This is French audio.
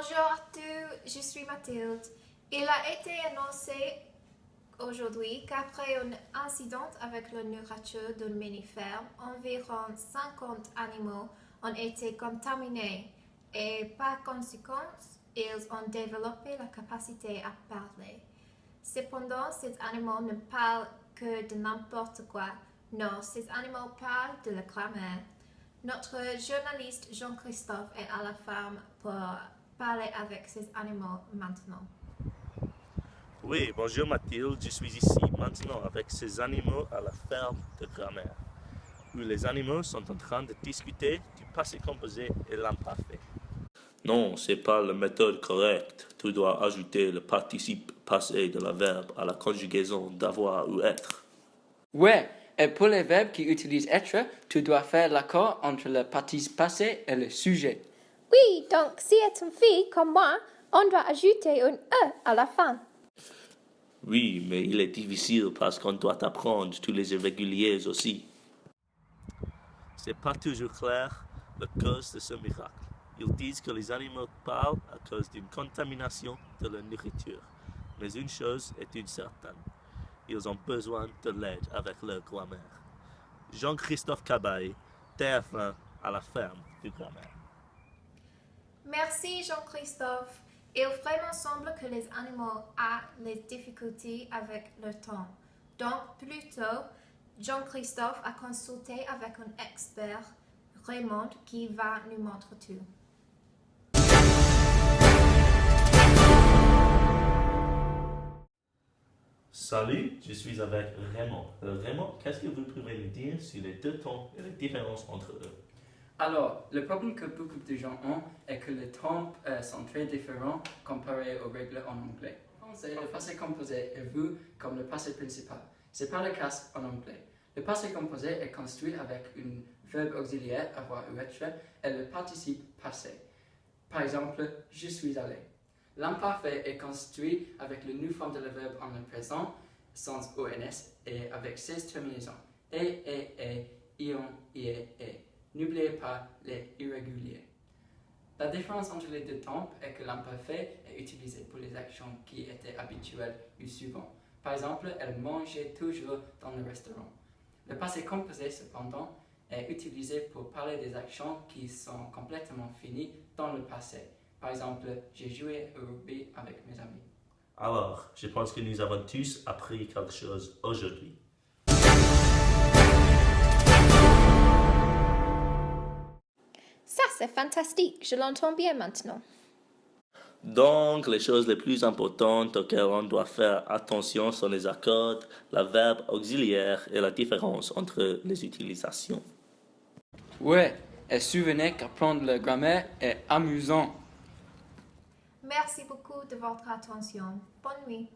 Bonjour à tous, je suis Mathilde. Il a été annoncé aujourd'hui qu'après un incident avec la nourriture d'une mini-ferme, environ 50 animaux ont été contaminés et par conséquent, ils ont développé la capacité à parler. Cependant, ces animaux ne parlent que de n'importe quoi. Non, ces animaux parlent de la grammaire. Notre journaliste Jean-Christophe est à la ferme pour parler avec ces animaux maintenant. Oui, bonjour Mathilde, je suis ici maintenant avec ces animaux à la ferme de grammaire, où les animaux sont en train de discuter du passé composé et l'imparfait. Non, c'est pas la méthode correcte. Tu dois ajouter le participe passé de la verbe à la conjugaison d'avoir ou être. Ouais, et pour les verbes qui utilisent être, tu dois faire l'accord entre le participe passé et le sujet. Oui, donc si c'est une fille comme moi, on doit ajouter un E à la fin. Oui, mais il est difficile parce qu'on doit apprendre tous les irréguliers aussi. C'est pas toujours clair la cause de ce miracle. Ils disent que les animaux parlent à cause d'une contamination de la nourriture. Mais une chose est certaine. Ils ont besoin de l'aide avec leur grammaire. Jean-Christophe Cabaye, TF1 à la ferme du grammaire. Merci Jean-Christophe. Il vraiment semble que les animaux ont des difficultés avec le temps. Donc, plutôt, Jean-Christophe a consulté avec un expert, Raymond, qui va nous montrer tout. Salut, je suis avec Raymond. Raymond, qu'est-ce que vous pouvez nous dire sur les deux temps et les différences entre eux? Alors, le problème que beaucoup de gens ont est que les temps sont très différents comparés aux règles en anglais. Le passé composé est vu comme le passé principal. C'est pas le cas en anglais. Le passé composé est construit avec un verbe auxiliaire, avoir ou être, et le participe passé. Par exemple, je suis allé. L'imparfait est construit avec le nu forme de le verbe en le présent, sans ONS, et avec 16 terminaisons. Ion, ie, et. N'oubliez pas les irréguliers. La différence entre les deux temps est que l'imparfait est utilisé pour les actions qui étaient habituelles ou souvent. Par exemple, elle mangeait toujours dans le restaurant. Le passé composé, cependant, est utilisé pour parler des actions qui sont complètement finies dans le passé. Par exemple, j'ai joué au rugby avec mes amis. Alors, je pense que nous avons tous appris quelque chose aujourd'hui. Ça, c'est fantastique. Je l'entends bien maintenant. Donc, les choses les plus importantes auxquelles on doit faire attention sont les accords, la verbe auxiliaire et la différence entre les utilisations. Ouais, et souvenez qu'apprendre la grammaire est amusant. Merci beaucoup de votre attention. Bonne nuit.